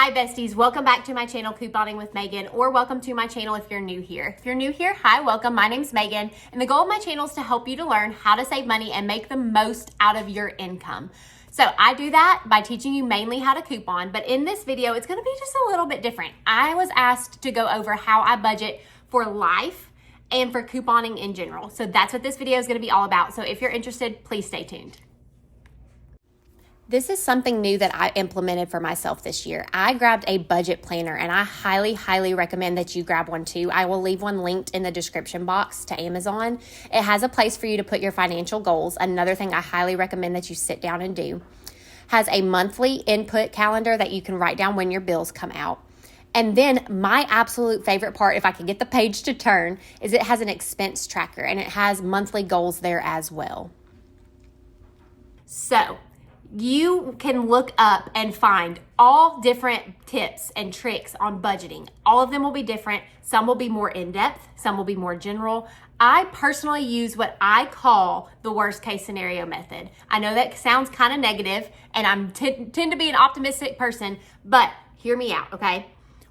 Hi besties, welcome back to my channel Couponing with Megan, or welcome to my channel if you're new here. If you're new here, hi, welcome. My name's Megan, and the goal of my channel is to help you to learn how to save money and make the most out of your income. So I do that by teaching you mainly how to coupon, but in this video, it's gonna be just a little bit different. I was asked to go over how I budget for life and for couponing in general. So that's what this video is gonna be all about. So if you're interested, please stay tuned. This is something new that I implemented for myself this year. I grabbed a budget planner, and I highly recommend that you grab one too. I will leave one linked in the description box to Amazon. It has a place for you to put your financial goals. Another thing I highly recommend that you sit down and do. Has a monthly input calendar that you can write down when your bills come out. And then my absolute favorite part, if I can get the page to turn, is it has an expense tracker, and it has monthly goals there as well. So you can look up and find all different tips and tricks on budgeting. All of them will be different. Some will be more in-depth, some will be more general. I personally use what I call the worst case scenario method. I know that sounds kind of negative, and I tend to be an optimistic person, but hear me out, okay?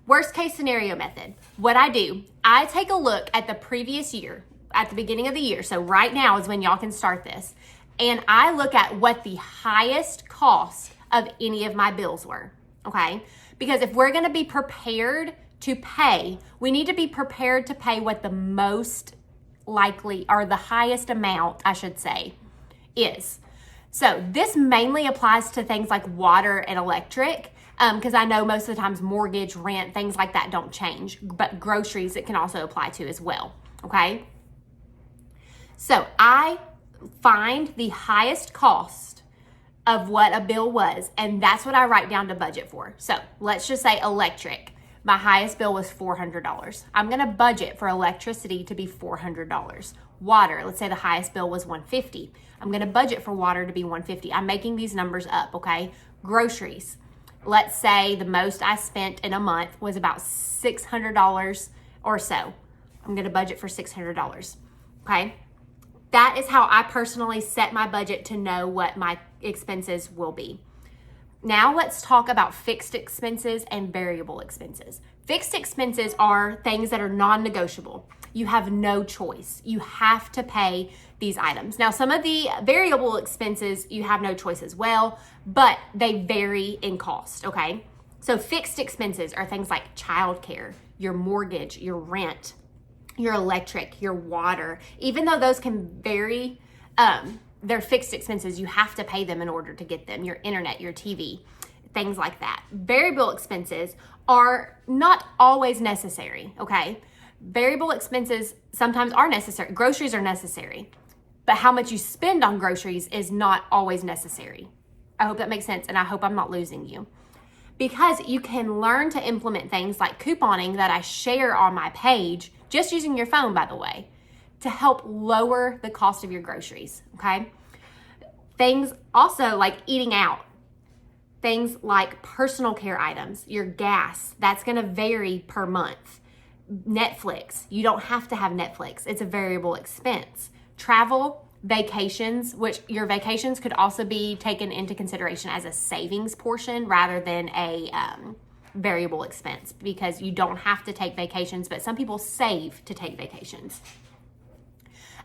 Worst case scenario method. What I do, I take a look at the previous year, at the beginning of the year. So right now is when y'all can start this. And I look at what the highest cost of any of my bills were, okay? Because if we're gonna be prepared to pay, we need to be prepared to pay what the most likely, or the highest amount, I should say, is. So this mainly applies to things like water and electric, because I know most of the times mortgage, rent, things like that don't change, but groceries it can also apply to as well, okay? So I find the highest cost of what a bill was, and that's what I write down to budget for. So let's just say electric. My highest bill was $400. I'm gonna budget for electricity to be $400. Water, let's say the highest bill was $150. I'm gonna budget for water to be $150. I'm making these numbers up, okay? Groceries, let's say the most I spent in a month was about $600 or so. I'm gonna budget for $600, okay? That is how I personally set my budget to know what my expenses will be. Now let's talk about fixed expenses and variable expenses. Fixed expenses are things that are non-negotiable. You have no choice. You have to pay these items. Now, some of the variable expenses, you have no choice as well, but they vary in cost, okay? So fixed expenses are things like childcare, your mortgage, your rent, your electric, your water. Even though those can vary, they're fixed expenses. You have to pay them in order to get them. Your internet, your TV, things like that. Variable expenses are not always necessary, okay? Variable expenses sometimes are necessary. Groceries are necessary, but how much you spend on groceries is not always necessary. I hope that makes sense, and I hope I'm not losing you. Because you can learn to implement things like couponing that I share on my page, just using your phone, by the way, to help lower the cost of your groceries, okay? Things also like eating out, things like personal care items, your gas, that's gonna vary per month. Netflix, you don't have to have Netflix, it's a variable expense. Travel, vacations, which your vacations could also be taken into consideration as a savings portion rather than a variable expense, because you don't have to take vacations, but some people save to take vacations.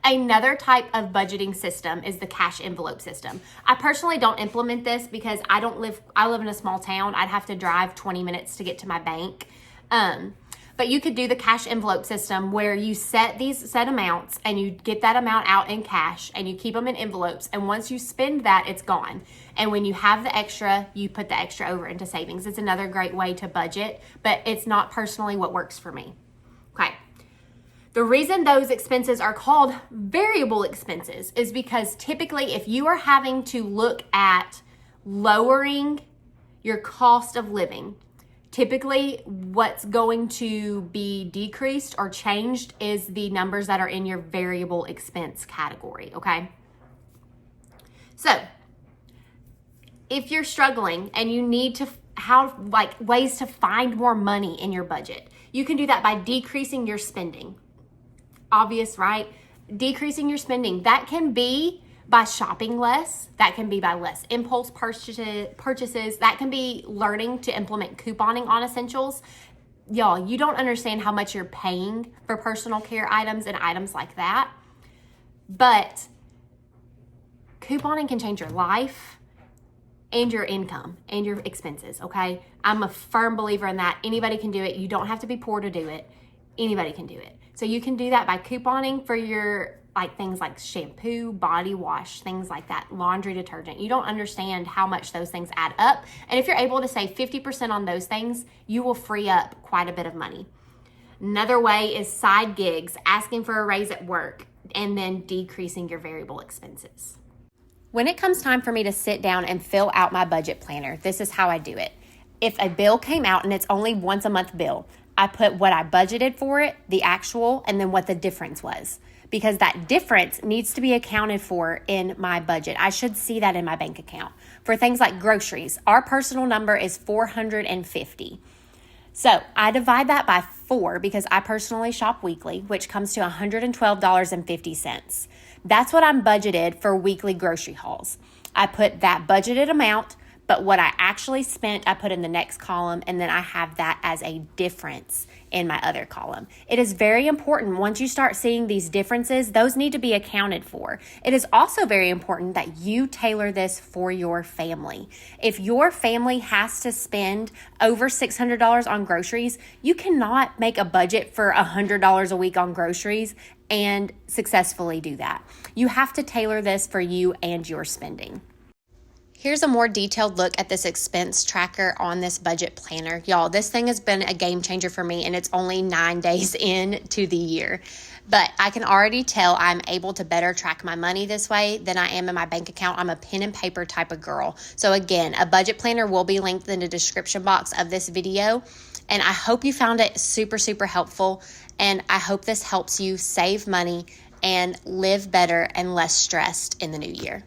Another type of budgeting system is the cash envelope system. I personally don't implement this because I live in a small town. I'd have to drive 20 minutes to get to my bank. But you could do the cash envelope system where you set these set amounts and you get that amount out in cash and you keep them in envelopes. And once you spend that, it's gone. And when you have the extra, you put the extra over into savings. It's another great way to budget, but it's not personally what works for me. Okay. The reason those expenses are called variable expenses is because typically if you are having to look at lowering your cost of living, typically what's going to be decreased or changed is the numbers that are in your variable expense category, okay? So if you're struggling and you need to ways to find more money in your budget, you can do that by decreasing your spending. Obvious, right? Decreasing your spending. That can be by shopping less. That can be by less impulse purchases. That can be learning to implement couponing on essentials. Y'all, you don't understand how much you're paying for personal care items and items like that. But couponing can change your life and your income and your expenses, okay? I'm a firm believer in that. Anybody can do it. You don't have to be poor to do it. Anybody can do it. So you can do that by couponing for your things like shampoo, body wash, things like that, laundry detergent. You don't understand how much those things add up. And if you're able to save 50% on those things, you will free up quite a bit of money. Another way is side gigs, asking for a raise at work, and then decreasing your variable expenses. When it comes time for me to sit down and fill out my budget planner, this is how I do it. If a bill came out and it's only once a month bill, I put what I budgeted for it, the actual, and then what the difference was. Because that difference needs to be accounted for in my budget. I should see that in my bank account. For things like groceries, our personal number is $450. So I divide that by 4 because I personally shop weekly, which comes to $112.50. That's what I'm budgeted for weekly grocery hauls. I put that budgeted amount, but what I actually spent, I put in the next column, and then I have that as a difference in my other column. It is very important. Once you start seeing these differences, those need to be accounted for. It is also very important that you tailor this for your family. If your family has to spend over $600 on groceries, you cannot make a budget for $100 a week on groceries and successfully do that. You have to tailor this for you and your spending. Here's a more detailed look at this expense tracker on this budget planner. Y'all, this thing has been a game changer for me, and it's only 9 days into the year. But I can already tell I'm able to better track my money this way than I am in my bank account. I'm a pen and paper type of girl. So again, a budget planner will be linked in the description box of this video. And I hope you found it super, super helpful. And I hope this helps you save money and live better and less stressed in the new year.